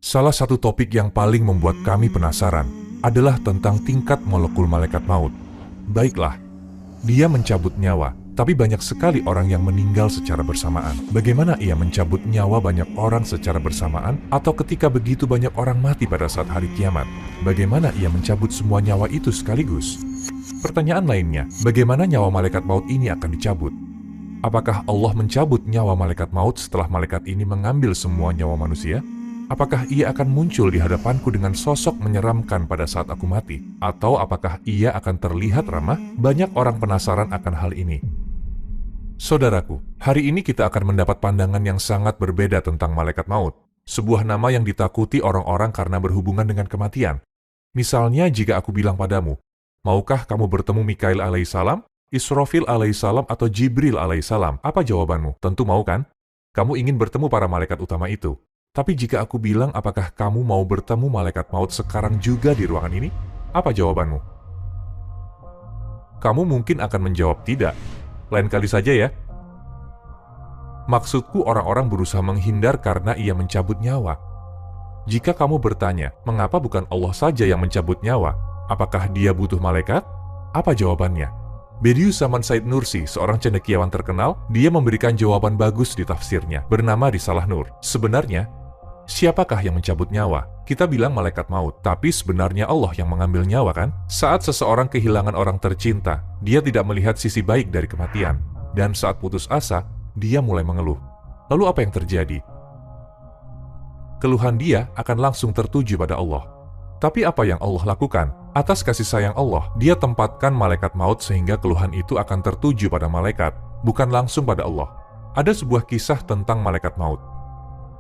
Salah satu topik yang paling membuat kami penasaran adalah tentang tingkat molekul malaikat maut. Baiklah, dia mencabut nyawa, tapi banyak sekali orang yang meninggal secara bersamaan. Bagaimana ia mencabut nyawa banyak orang secara bersamaan, atau ketika begitu banyak orang mati pada saat hari kiamat? Bagaimana ia mencabut semua nyawa itu sekaligus? Pertanyaan lainnya, bagaimana nyawa malaikat maut ini akan dicabut? Apakah Allah mencabut nyawa malaikat maut setelah malaikat ini mengambil semua nyawa manusia? Apakah ia akan muncul di hadapanku dengan sosok menyeramkan pada saat aku mati? Atau apakah ia akan terlihat ramah? Banyak orang penasaran akan hal ini. Saudaraku, hari ini kita akan mendapat pandangan yang sangat berbeda tentang malaikat maut. Sebuah nama yang ditakuti orang-orang karena berhubungan dengan kematian. Misalnya jika aku bilang padamu, maukah kamu bertemu Mikail alaihissalam, Israfil alaihissalam, atau Jibril alaihissalam? Apa jawabanmu? Tentu mau kan? Kamu ingin bertemu para malaikat utama itu. Tapi jika aku bilang apakah kamu mau bertemu malaikat maut sekarang juga di ruangan ini? Apa jawabanmu? Kamu mungkin akan menjawab tidak. Lain kali saja ya. Maksudku orang-orang berusaha menghindar karena ia mencabut nyawa. Jika kamu bertanya, mengapa bukan Allah saja yang mencabut nyawa? Apakah dia butuh malaikat? Apa jawabannya? Bediüzzaman Said Nursi, seorang cendekiawan terkenal, dia memberikan jawaban bagus di tafsirnya, bernama Risalah Nur. Sebenarnya, siapakah yang mencabut nyawa? Kita bilang malaikat maut, tapi sebenarnya Allah yang mengambil nyawa kan? Saat seseorang kehilangan orang tercinta, dia tidak melihat sisi baik dari kematian. Dan saat putus asa, dia mulai mengeluh. Lalu apa yang terjadi? Keluhan dia akan langsung tertuju pada Allah. Tapi apa yang Allah lakukan? Atas kasih sayang Allah, dia tempatkan malaikat maut sehingga keluhan itu akan tertuju pada malaikat, bukan langsung pada Allah. Ada sebuah kisah tentang malaikat maut.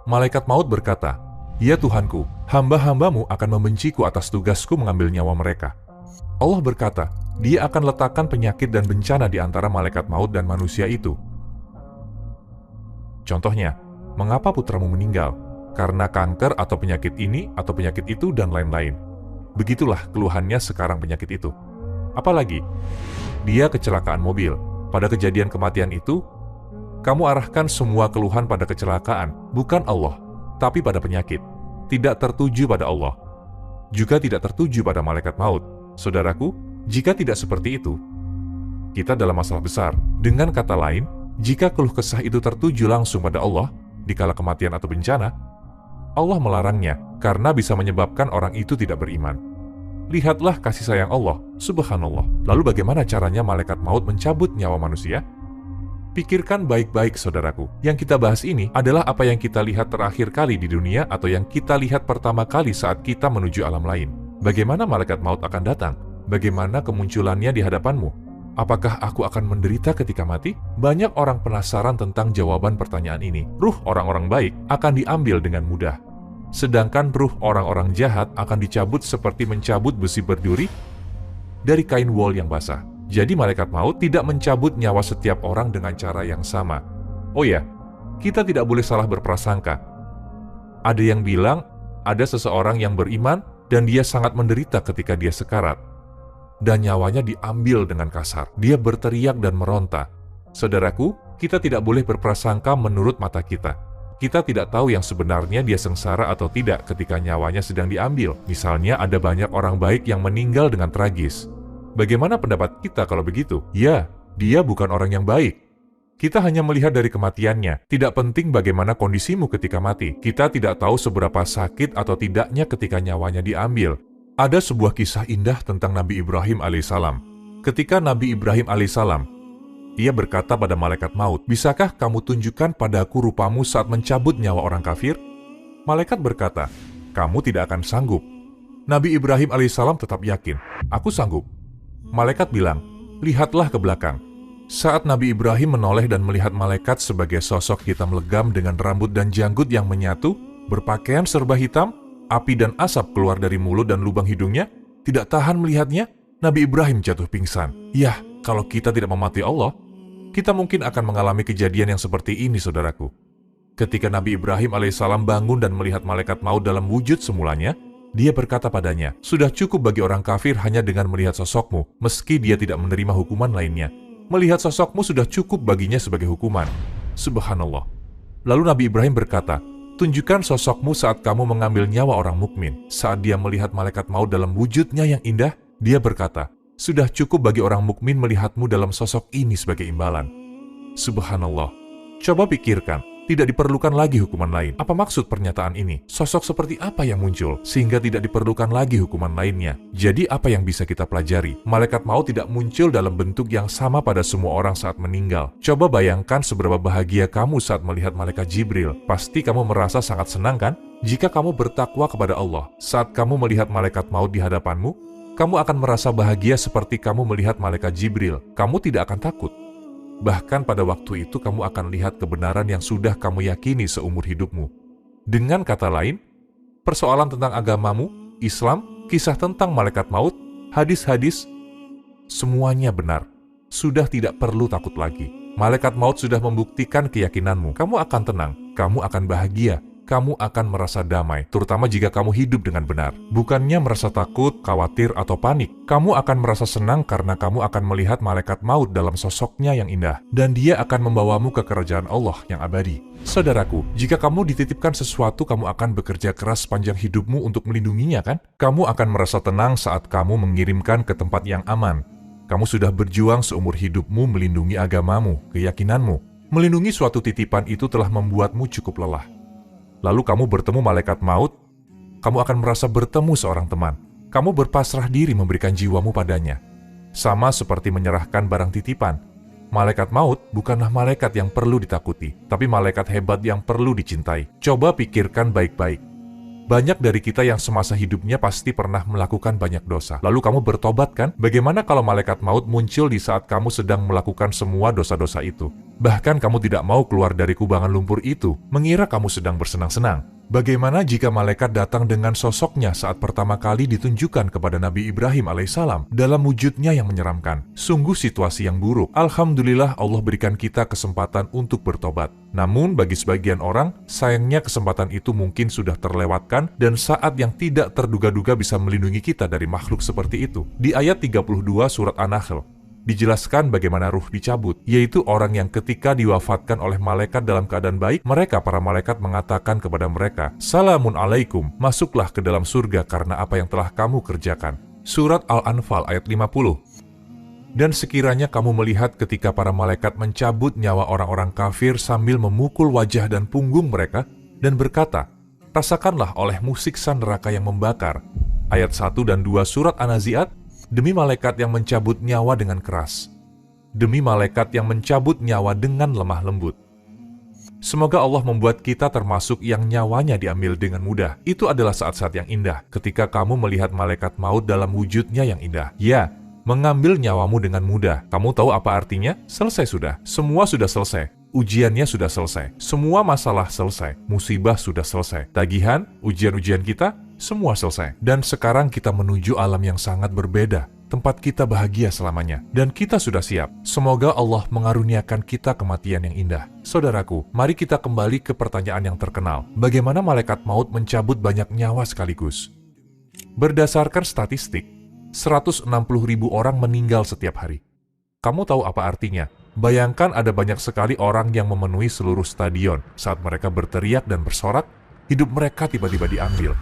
Malaikat maut berkata, "Ya Tuhanku, hamba-hambamu akan membenciku atas tugasku mengambil nyawa mereka." Allah berkata, dia akan letakkan penyakit dan bencana di antara malaikat maut dan manusia itu. Contohnya, mengapa putramu meninggal? Karena kanker atau penyakit ini atau penyakit itu dan lain-lain. Begitulah keluhannya sekarang penyakit itu. Apalagi, dia kecelakaan mobil. Pada kejadian kematian itu, kamu arahkan semua keluhan pada kecelakaan, bukan Allah, tapi pada penyakit. Tidak tertuju pada Allah. Juga tidak tertuju pada malaikat maut. Saudaraku, jika tidak seperti itu, kita dalam masalah besar. Dengan kata lain, jika keluh kesah itu tertuju langsung pada Allah, dikala kematian atau bencana, Allah melarangnya karena bisa menyebabkan orang itu tidak beriman. Lihatlah kasih sayang Allah, subhanallah. Lalu bagaimana caranya malaikat maut mencabut nyawa manusia? Pikirkan baik-baik saudaraku. Yang kita bahas ini adalah apa yang kita lihat terakhir kali di dunia atau yang kita lihat pertama kali saat kita menuju alam lain. Bagaimana malaikat maut akan datang? Bagaimana kemunculannya di hadapanmu? Apakah aku akan menderita ketika mati? Banyak orang penasaran tentang jawaban pertanyaan ini. Ruh orang-orang baik akan diambil dengan mudah. Sedangkan ruh orang-orang jahat akan dicabut seperti mencabut besi berduri dari kain wol yang basah. Jadi malaikat maut tidak mencabut nyawa setiap orang dengan cara yang sama. Oh ya, kita tidak boleh salah berprasangka. Ada yang bilang, ada seseorang yang beriman dan dia sangat menderita ketika dia sekarat. Dan nyawanya diambil dengan kasar. Dia berteriak dan meronta. Saudaraku, kita tidak boleh berprasangka menurut mata kita. Kita tidak tahu yang sebenarnya dia sengsara atau tidak ketika nyawanya sedang diambil. Misalnya ada banyak orang baik yang meninggal dengan tragis. Bagaimana pendapat kita kalau begitu? Ya, dia bukan orang yang baik. Kita hanya melihat dari kematiannya. Tidak penting bagaimana kondisimu ketika mati. Kita tidak tahu seberapa sakit atau tidaknya ketika nyawanya diambil. Ada sebuah kisah indah tentang Nabi Ibrahim alaihissalam. Ketika Nabi Ibrahim alaihissalam, ia berkata pada malaikat maut, "Bisakah kamu tunjukkan padaku rupamu saat mencabut nyawa orang kafir?" Malaikat berkata, "Kamu tidak akan sanggup." Nabi Ibrahim alaihissalam tetap yakin, "Aku sanggup." Malaikat bilang, "Lihatlah ke belakang." Saat Nabi Ibrahim menoleh dan melihat malaikat sebagai sosok hitam legam dengan rambut dan janggut yang menyatu, berpakaian serba hitam, api dan asap keluar dari mulut dan lubang hidungnya, tidak tahan melihatnya, Nabi Ibrahim jatuh pingsan. Yah, kalau kita tidak memati Allah, kita mungkin akan mengalami kejadian yang seperti ini, saudaraku. Ketika Nabi Ibrahim alaihissalam bangun dan melihat malaikat maut dalam wujud semulanya, dia berkata padanya, "Sudah cukup bagi orang kafir hanya dengan melihat sosokmu, meski dia tidak menerima hukuman lainnya. Melihat sosokmu sudah cukup baginya sebagai hukuman." Subhanallah. Lalu Nabi Ibrahim berkata, Tunjukkan sosokmu saat kamu mengambil nyawa orang mukmin. Saat dia melihat malaikat maut dalam wujudnya yang indah, dia berkata, sudah cukup bagi orang mukmin melihatmu dalam sosok ini sebagai imbalan. Subhanallah. Coba pikirkan, tidak diperlukan lagi hukuman lain. Apa maksud pernyataan ini? Sosok seperti apa yang muncul sehingga tidak diperlukan lagi hukuman lainnya? Jadi apa yang bisa kita pelajari? Malaikat maut tidak muncul dalam bentuk yang sama pada semua orang saat meninggal. Coba bayangkan seberapa bahagia kamu saat melihat malaikat Jibril. Pasti kamu merasa sangat senang kan? Jika kamu bertakwa kepada Allah, saat kamu melihat malaikat maut di hadapanmu, kamu akan merasa bahagia seperti kamu melihat malaikat Jibril. Kamu tidak akan takut. Bahkan pada waktu itu kamu akan lihat kebenaran yang sudah kamu yakini seumur hidupmu. Dengan kata lain, persoalan tentang agamamu, Islam, kisah tentang malaikat maut, hadis-hadis, semuanya benar. Sudah tidak perlu takut lagi. Malaikat maut sudah membuktikan keyakinanmu. Kamu akan tenang, kamu akan bahagia. Kamu akan merasa damai, terutama jika kamu hidup dengan benar. Bukannya merasa takut, khawatir, atau panik. Kamu akan merasa senang karena kamu akan melihat malaikat maut dalam sosoknya yang indah. Dan dia akan membawamu ke kerajaan Allah yang abadi. Saudaraku, jika kamu dititipkan sesuatu, kamu akan bekerja keras sepanjang hidupmu untuk melindunginya, kan? Kamu akan merasa tenang saat kamu mengirimkan ke tempat yang aman. Kamu sudah berjuang seumur hidupmu melindungi agamamu, keyakinanmu. Melindungi suatu titipan itu telah membuatmu cukup lelah. Lalu kamu bertemu malaikat maut, kamu akan merasa bertemu seorang teman. Kamu berpasrah diri memberikan jiwamu padanya. Sama seperti menyerahkan barang titipan. Malaikat maut bukanlah malaikat yang perlu ditakuti, tapi malaikat hebat yang perlu dicintai. Coba pikirkan baik-baik. Banyak dari kita yang semasa hidupnya pasti pernah melakukan banyak dosa. Lalu kamu bertobat kan? Bagaimana kalau malaikat maut muncul di saat kamu sedang melakukan semua dosa-dosa itu? Bahkan kamu tidak mau keluar dari kubangan lumpur itu, mengira kamu sedang bersenang-senang. Bagaimana jika malaikat datang dengan sosoknya saat pertama kali ditunjukkan kepada Nabi Ibrahim alaihissalam dalam wujudnya yang menyeramkan? Sungguh situasi yang buruk. Alhamdulillah Allah berikan kita kesempatan untuk bertobat. Namun bagi sebagian orang, sayangnya kesempatan itu mungkin sudah terlewatkan dan saat yang tidak terduga-duga bisa melindungi kita dari makhluk seperti itu. Di ayat 32 surat An-Nahl, dijelaskan bagaimana ruh dicabut, yaitu orang yang ketika diwafatkan oleh malaikat dalam keadaan baik, para malaikat mengatakan kepada mereka, Salamun alaikum, masuklah ke dalam surga karena apa yang telah kamu kerjakan. Surat Al-Anfal ayat 50. Dan sekiranya kamu melihat ketika para malaikat mencabut nyawa orang-orang kafir sambil memukul wajah dan punggung mereka, dan berkata, rasakanlah olehmu siksa neraka yang membakar. Ayat 1 dan 2 surat An-Nazi'at, demi malaikat yang mencabut nyawa dengan keras. Demi malaikat yang mencabut nyawa dengan lemah lembut. Semoga Allah membuat kita termasuk yang nyawanya diambil dengan mudah. Itu adalah saat-saat yang indah, ketika kamu melihat malaikat maut dalam wujudnya yang indah. Ya, mengambil nyawamu dengan mudah. Kamu tahu apa artinya? Selesai sudah. Semua sudah selesai. Ujiannya sudah selesai. Semua masalah selesai. Musibah sudah selesai. Tagihan, ujian-ujian kita, semua selesai. Dan sekarang kita menuju alam yang sangat berbeda. Tempat kita bahagia selamanya. Dan kita sudah siap. Semoga Allah mengaruniakan kita kematian yang indah. Saudaraku, mari kita kembali ke pertanyaan yang terkenal. Bagaimana malaikat maut mencabut banyak nyawa sekaligus? Berdasarkan statistik, 160.000 orang meninggal setiap hari. Kamu tahu apa artinya? Bayangkan ada banyak sekali orang yang memenuhi seluruh stadion. Saat mereka berteriak dan bersorak, hidup mereka tiba-tiba diambil.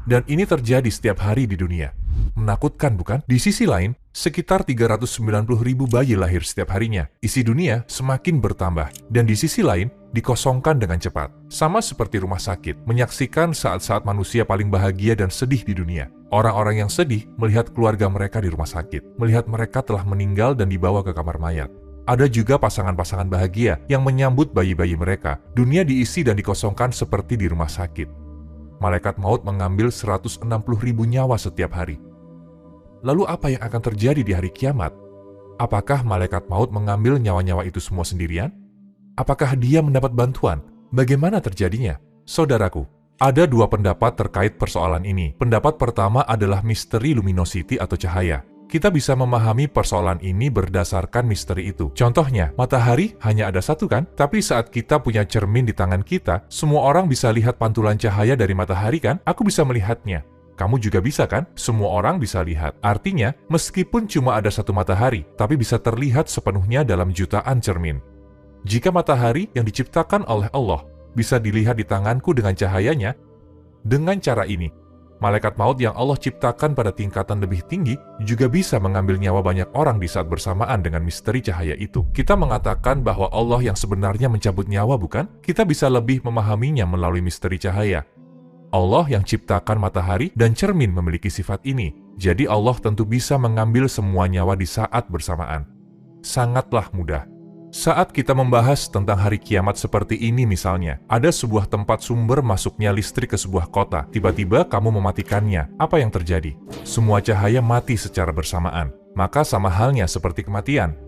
Dan ini terjadi setiap hari di dunia. Menakutkan bukan? Di sisi lain, sekitar 390.000 bayi lahir setiap harinya. Isi dunia semakin bertambah. Dan di sisi lain, dikosongkan dengan cepat. Sama seperti rumah sakit, menyaksikan saat-saat manusia paling bahagia dan sedih di dunia. Orang-orang yang sedih melihat keluarga mereka di rumah sakit. Melihat mereka telah meninggal dan dibawa ke kamar mayat. Ada juga pasangan-pasangan bahagia yang menyambut bayi-bayi mereka. Dunia diisi dan dikosongkan seperti di rumah sakit. Malaikat maut mengambil 160.000 nyawa setiap hari. Lalu apa yang akan terjadi di hari kiamat? Apakah malaikat maut mengambil nyawa-nyawa itu semua sendirian? Apakah dia mendapat bantuan? Bagaimana terjadinya? Saudaraku, ada dua pendapat terkait persoalan ini. Pendapat pertama adalah misteri luminosity atau cahaya. Kita bisa memahami persoalan ini berdasarkan misteri itu. Contohnya, matahari hanya ada satu kan? Tapi saat kita punya cermin di tangan kita, semua orang bisa lihat pantulan cahaya dari matahari kan? Aku bisa melihatnya. Kamu juga bisa kan? Semua orang bisa lihat. Artinya, meskipun cuma ada satu matahari, tapi bisa terlihat sepenuhnya dalam jutaan cermin. Jika matahari yang diciptakan oleh Allah bisa dilihat di tanganku dengan cahayanya. Dengan cara ini, malaikat maut yang Allah ciptakan pada tingkatan lebih tinggi juga bisa mengambil nyawa banyak orang di saat bersamaan dengan misteri cahaya itu. Kita mengatakan bahwa Allah yang sebenarnya mencabut nyawa, bukan? Kita bisa lebih memahaminya melalui misteri cahaya. Allah yang ciptakan matahari dan cermin memiliki sifat ini, jadi Allah tentu bisa mengambil semua nyawa di saat bersamaan. Sangatlah mudah. Saat kita membahas tentang hari kiamat seperti ini misalnya, ada sebuah tempat sumber masuknya listrik ke sebuah kota, tiba-tiba kamu mematikannya. Apa yang terjadi? Semua cahaya mati secara bersamaan. Maka sama halnya seperti kematian.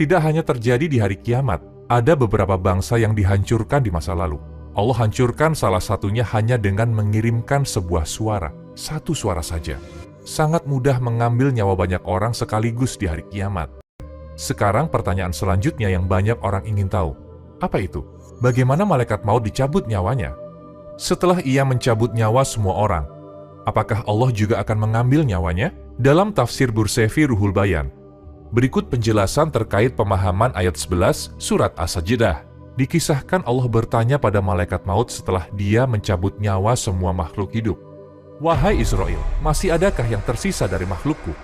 Tidak hanya terjadi di hari kiamat, ada beberapa bangsa yang dihancurkan di masa lalu. Allah hancurkan salah satunya hanya dengan mengirimkan sebuah suara. Satu suara saja. Sangat mudah mengambil nyawa banyak orang sekaligus di hari kiamat. Sekarang pertanyaan selanjutnya yang banyak orang ingin tahu. Apa itu? Bagaimana malaikat maut dicabut nyawanya? Setelah ia mencabut nyawa semua orang, apakah Allah juga akan mengambil nyawanya? Dalam tafsir Bursefi Ruhul Bayan, berikut penjelasan terkait pemahaman ayat 11 surat As-Sajdah. Dikisahkan Allah bertanya pada malaikat maut setelah dia mencabut nyawa semua makhluk hidup. Wahai Israel, masih adakah yang tersisa dari makhlukku?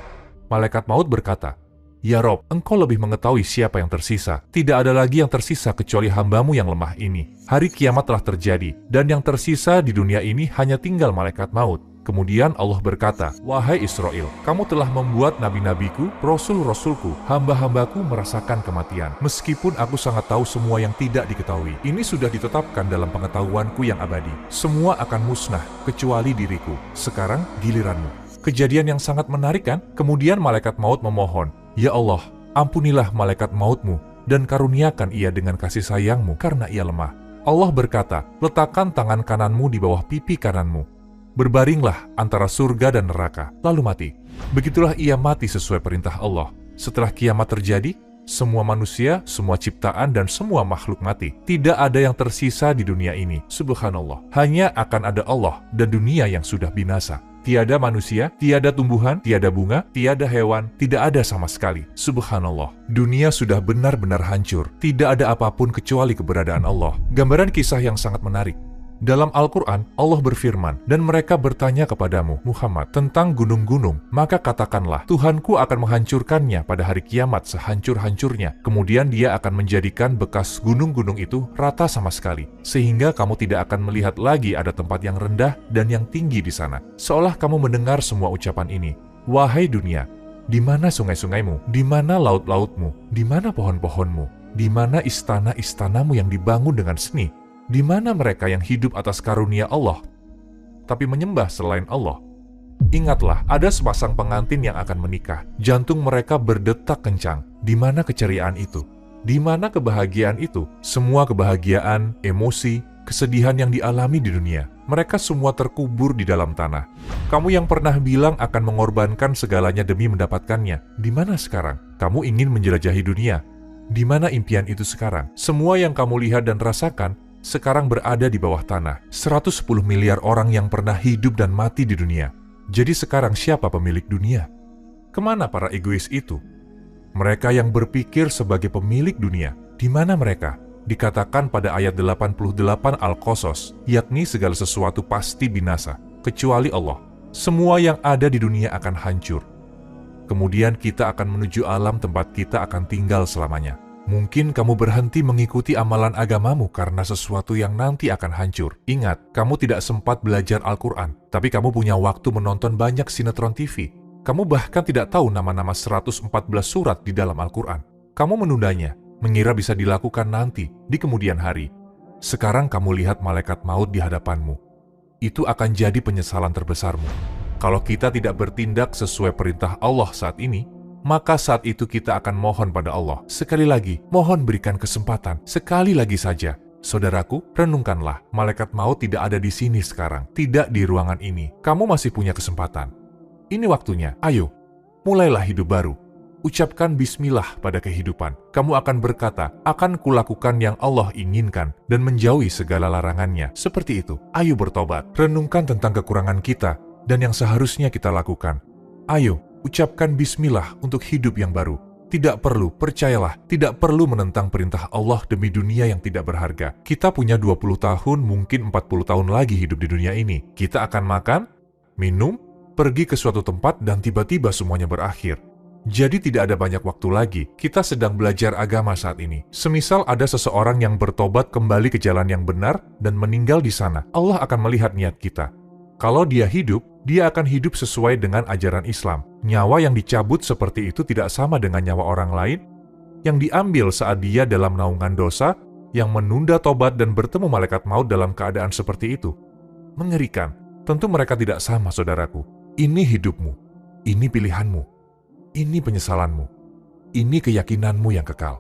Malaikat maut berkata, Ya Rob, engkau lebih mengetahui siapa yang tersisa. Tidak ada lagi yang tersisa kecuali hambamu yang lemah ini. Hari kiamat telah terjadi, dan yang tersisa di dunia ini hanya tinggal malaikat maut. Kemudian Allah berkata, Wahai Israel, kamu telah membuat nabi-nabiku, rasul-rasulku, hamba-hambaku merasakan kematian. Meskipun aku sangat tahu semua yang tidak diketahui. Ini sudah ditetapkan dalam pengetahuanku yang abadi. Semua akan musnah, kecuali diriku. Sekarang giliranmu. Kejadian yang sangat menarik kan? Kemudian malaikat maut memohon, Ya Allah, ampunilah malaikat mautmu dan karuniakan ia dengan kasih sayangmu karena ia lemah. Allah berkata, letakkan tangan kananmu di bawah pipi kananmu. Berbaringlah antara surga dan neraka, lalu mati. Begitulah ia mati sesuai perintah Allah. Setelah kiamat terjadi, semua manusia, semua ciptaan, dan semua makhluk mati. Tidak ada yang tersisa di dunia ini, subhanallah. Hanya akan ada Allah dan dunia yang sudah binasa. Tiada manusia, tiada tumbuhan, tiada bunga, tiada hewan, tidak ada sama sekali. Subhanallah. Dunia sudah benar-benar hancur. Tidak ada apapun kecuali keberadaan Allah. Gambaran kisah yang sangat menarik. Dalam Al-Quran, Allah berfirman, dan mereka bertanya kepadamu, Muhammad, tentang gunung-gunung. Maka katakanlah, Tuhanku akan menghancurkannya pada hari kiamat sehancur-hancurnya. Kemudian dia akan menjadikan bekas gunung-gunung itu rata sama sekali. Sehingga kamu tidak akan melihat lagi ada tempat yang rendah dan yang tinggi di sana. Seolah kamu mendengar semua ucapan ini. Wahai dunia, di mana sungai-sungaimu? Di mana laut-lautmu? Di mana pohon-pohonmu? Di mana istana-istanamu yang dibangun dengan seni? Di mana mereka yang hidup atas karunia Allah, tapi menyembah selain Allah? Ingatlah, ada sepasang pengantin yang akan menikah. Jantung mereka berdetak kencang. Di mana keceriaan itu? Di mana kebahagiaan itu? Semua kebahagiaan, emosi, kesedihan yang dialami di dunia, mereka semua terkubur di dalam tanah. Kamu yang pernah bilang akan mengorbankan segalanya demi mendapatkannya, di mana sekarang? Kamu ingin menjelajahi dunia. Di mana impian itu sekarang? Semua yang kamu lihat dan rasakan sekarang berada di bawah tanah. 110 miliar orang yang pernah hidup dan mati di dunia. Jadi sekarang siapa pemilik dunia? Kemana para egois itu? Mereka yang berpikir sebagai pemilik dunia, di mana mereka? Dikatakan pada ayat 88 Al-Qasas, yakni segala sesuatu pasti binasa, kecuali Allah. Semua yang ada di dunia akan hancur. Kemudian kita akan menuju alam tempat kita akan tinggal selamanya. Mungkin kamu berhenti mengikuti amalan agamamu karena sesuatu yang nanti akan hancur. Ingat, kamu tidak sempat belajar Al-Quran, tapi kamu punya waktu menonton banyak sinetron TV. Kamu bahkan tidak tahu nama-nama 114 surat di dalam Al-Quran. Kamu menundanya, mengira bisa dilakukan nanti, di kemudian hari. Sekarang kamu lihat malaikat maut di hadapanmu. Itu akan jadi penyesalan terbesarmu. Kalau kita tidak bertindak sesuai perintah Allah saat ini, maka saat itu kita akan mohon pada Allah. Sekali lagi, mohon berikan kesempatan. Sekali lagi saja. Saudaraku, renungkanlah. Malaikat maut tidak ada di sini sekarang. Tidak di ruangan ini. Kamu masih punya kesempatan. Ini waktunya. Ayo, mulailah hidup baru. Ucapkan bismillah pada kehidupan. Kamu akan berkata, akan kulakukan yang Allah inginkan dan menjauhi segala larangannya. Seperti itu. Ayo bertobat. Renungkan tentang kekurangan kita dan yang seharusnya kita lakukan. Ayo, ucapkan bismillah untuk hidup yang baru. Tidak perlu, percayalah, tidak perlu menentang perintah Allah demi dunia yang tidak berharga. Kita punya 20 tahun, mungkin 40 tahun lagi hidup di dunia ini. Kita akan makan, minum, pergi ke suatu tempat, dan tiba-tiba semuanya berakhir. Jadi tidak ada banyak waktu lagi. Kita sedang belajar agama saat ini. Semisal ada seseorang yang bertobat kembali ke jalan yang benar dan meninggal di sana, Allah akan melihat niat kita. Kalau dia hidup, dia akan hidup sesuai dengan ajaran Islam. Nyawa yang dicabut seperti itu tidak sama dengan nyawa orang lain yang diambil saat dia dalam naungan dosa, yang menunda tobat dan bertemu malaikat maut dalam keadaan seperti itu. Mengerikan. Tentu mereka tidak sama, saudaraku. Ini hidupmu. Ini pilihanmu. Ini penyesalanmu. Ini keyakinanmu yang kekal.